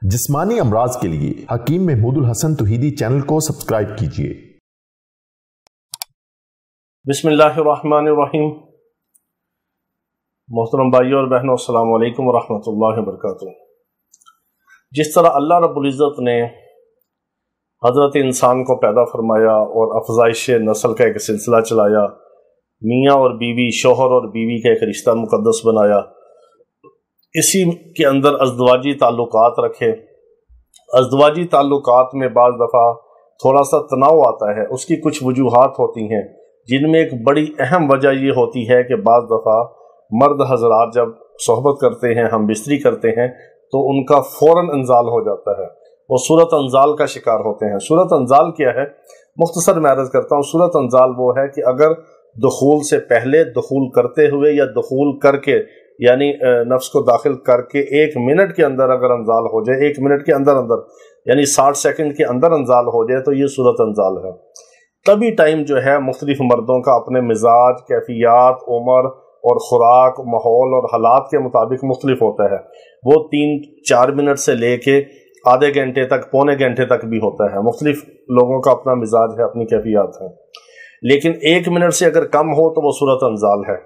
जिस्मानी अमराज के लिए हकीम महमूदुल हसन तौहीदी चैनल को सब्सक्राइब कीजिए। बिस्मिल्लाहिर्रहमानिर्रहीम। मोहतरम भाइयों और बहनों, अस्सलामु अलैकुम वरहमतुल्लाहि वबरकातुहू। जिस तरह अल्लाह रब्बुल इज़्ज़त ने हज़रत इंसान को पैदा फरमाया और अफज़ाइश नस्ल का एक सिलसिला चलाया, मियाँ और बीवी, शोहर और बीवी का एक रिश्ता मुक़द्दस बनाया, इसी के अंदर अज़दवाजी ताल्लुकात रखे। अज़दवाजी ताल्लुकात में बाज़ दफ़ा थोड़ा सा तनाव आता है। उसकी कुछ वजूहात होती हैं, जिनमें एक बड़ी अहम वजह ये होती है कि बाज़ दफ़ा मर्द हज़रात जब सोहबत करते हैं, हम बिस्तरी करते हैं, तो उनका फ़ौरन इंज़ाल हो जाता है, वो सूरत इंज़ाल का शिकार होते हैं। सूरत इंज़ाल क्या है? मुख्तसर मैं अर्ज़ करता हूँ। सूरत इंज़ाल वो है कि अगर दुखूल से पहले, दुखूल करते हुए या दुखूल करके, यानी नफ्स को दाखिल करके 1 मिनट के अंदर अगर इंज़ाल हो जाए, 1 मिनट के अंदर अंदर यानी 60 सेकंड के अंदर इंज़ाल हो जाए, तो ये सूरत इंज़ाल है। तभी टाइम जो है मुख्तलिफ मर्दों का अपने मिजाज, कैफियत, उम्र और ख़ुराक, माहौल और हालात के मुताबिक मुख्तलिफ होता है। वो 3-4 मिनट से लेके आधे घंटे तक, पौने घंटे तक भी होता है। मुख्तलिफ लोगों का अपना मिजाज है, अपनी कैफियत है। लेकिन 1 मिनट से अगर कम हो तो वो सूरत इंज़ाल है।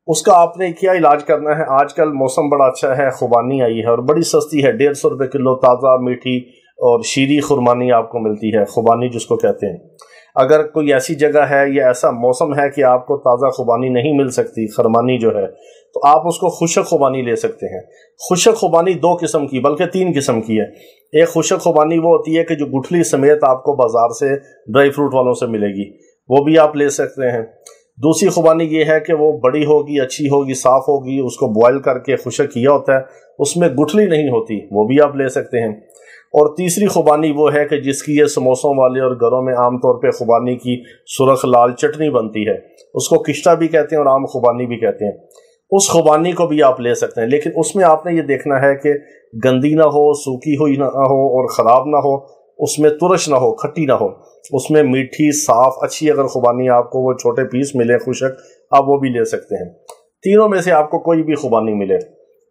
उसका आपने क्या इलाज करना है? आजकल मौसम बड़ा अच्छा है, खुबानी आई है और बड़ी सस्ती है, 150 रुपये किलो ताज़ा मीठी और शीरी खुरमानी आपको मिलती है, खुबानी जिसको कहते हैं। अगर कोई ऐसी जगह है या ऐसा मौसम है कि आपको ताज़ा खुबानी नहीं मिल सकती, खरमानी जो है, तो आप उसको खुशक खुबानी ले सकते हैं। खुशक खुबानी 2 किस्म की, बल्कि 3 किस्म की है। एक खुशक खुबानी वो होती है कि जो गुठली समेत आपको बाजार से ड्राई फ्रूट वालों से मिलेगी, वो भी आप ले सकते हैं। दूसरी खुबानी ये है कि वो बड़ी होगी, अच्छी होगी, साफ़ होगी, उसको बॉयल करके खुशक किया होता है, उसमें गुठली नहीं होती, वो भी आप ले सकते हैं। और तीसरी खुबानी वो है कि जिसकी ये समोसों वाले और घरों में आम तौर पे खुबानी की सुरख लाल चटनी बनती है, उसको किश्ता भी कहते हैं और आम खुबानी भी कहते हैं। उस खुबानी को भी आप ले सकते हैं, लेकिन उसमें आपने ये देखना है कि गंदी ना हो, सूखी हुई ना हो और ख़राब ना हो, उसमें तुरश ना हो, खट्टी ना हो, उसमें मीठी, साफ़, अच्छी अगर खुबानी आपको वो छोटे पीस मिले खुशक, आप वो भी ले सकते हैं। तीनों में से आपको कोई भी खुबानी मिले,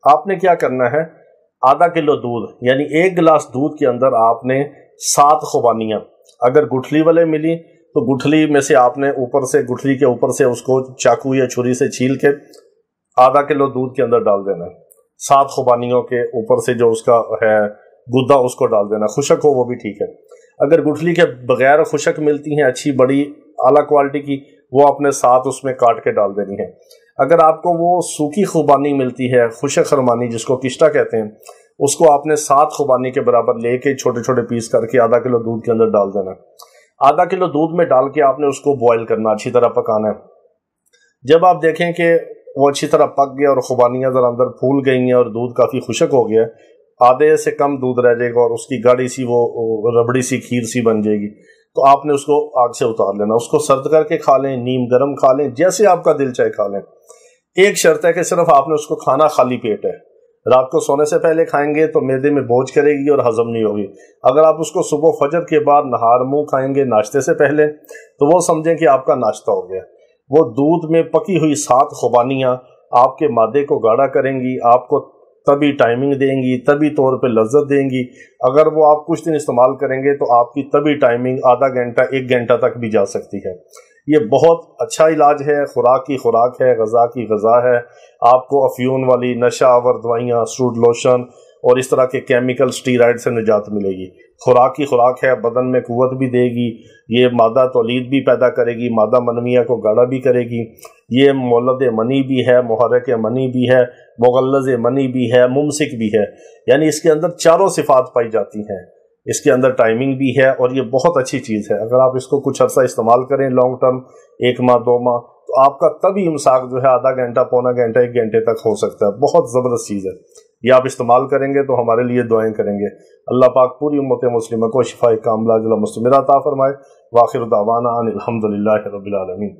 आपने क्या करना है? आधा किलो दूध, यानी 1 गिलास दूध के अंदर आपने 7 खुबानियाँ, अगर गुठली वाले मिली तो गुठली में से आपने ऊपर से, गुठली के ऊपर से उसको चाकू या छुरी से छील के आधा किलो दूध के अंदर डाल देना है। 7 खुबानियों के ऊपर से जो उसका है गुद्दा, उसको डाल देना। खुशक हो वो भी ठीक है। अगर गुठली के बगैर खुशक मिलती हैं, अच्छी बड़ी आला क्वालिटी की, वो अपने साथ उसमें काट के डाल देनी है। अगर आपको वो सूखी खुबानी मिलती है, खुशक खरमानी जिसको किश्ता कहते हैं, उसको आपने 7 खुबानी के बराबर लेके छोटे छोटे पीस करके आधा किलो दूध के अंदर डाल देना। आधा किलो दूध में डाल के आपने उसको बॉयल करना, अच्छी तरह पकाना है। जब आप देखें कि वो अच्छी तरह पक गया और खुबानियाँ ज़रा अंदर फूल गई हैं और दूध काफ़ी खुशक हो गया, आधे से कम दूध रह जाएगा और उसकी गाढ़ी सी वो रबड़ी सी खीर सी बन जाएगी, तो आपने उसको आग से उतार लेना। उसको सर्द करके खा लें, नीम गर्म खा लें, जैसे आपका दिल चाहे खा लें। एक शर्त है कि सिर्फ आपने उसको खाना खाली पेट है। रात को सोने से पहले खाएंगे तो मैदे में बोझ करेगी और हजम नहीं होगी। अगर आप उसको सुबह फजर के बाद नहार मुंह खाएंगे नाश्ते से पहले, तो वो समझें कि आपका नाश्ता हो गया। वो दूध में पकी हुई 7 खुबानियाँ आपके मादे को गाढ़ा करेंगी, आपको तभी टाइमिंग देंगी, तभी तौर पे लज्जत देंगी। अगर वो आप कुछ दिन इस्तेमाल करेंगे तो आपकी तभी टाइमिंग आधा घंटा, 1 घंटा तक भी जा सकती है। ये बहुत अच्छा इलाज है, खुराक की खुराक है, गज़ा की गज़ा है। आपको अफ्यून वाली नशा आवर दवाइयाँ, स्टूड लोशन और इस तरह के केमिकल स्टीराइड से निजात मिलेगी। खुराक की खुराक है, बदन में कुव्वत भी देगी, ये मादा तौलीद भी पैदा करेगी, मादा मनविया को गाढ़ा भी करेगी। ये मौलद मनी भी है, मुहर्रिक मनी भी है, मुगल्लज़ मनी भी है, मुमसिक भी है, यानी इसके अंदर चारों सिफात पाई जाती हैं। इसके अंदर टाइमिंग भी है और ये बहुत अच्छी चीज़ है। अगर आप इसको कुछ अर्सा इस्तेमाल करें, लॉन्ग टर्म, 1 माह 2 माह, तो आपका तभी इमसाक जो है आधा घंटा, पौना घंटा, 1 घंटे तक हो सकता है। बहुत ज़बरदस्त चीज़ है। ये आप इस्तेमाल करेंगे तो हमारे लिए दुआएं करेंगे। अल्लाह पाक पूरी उम्मत मुस्लिमा को शिफाए कामिला अता फरमाए। वाखिर दावाना अनिल हम्दुलिल्लाहि रब्बिल आलमीन।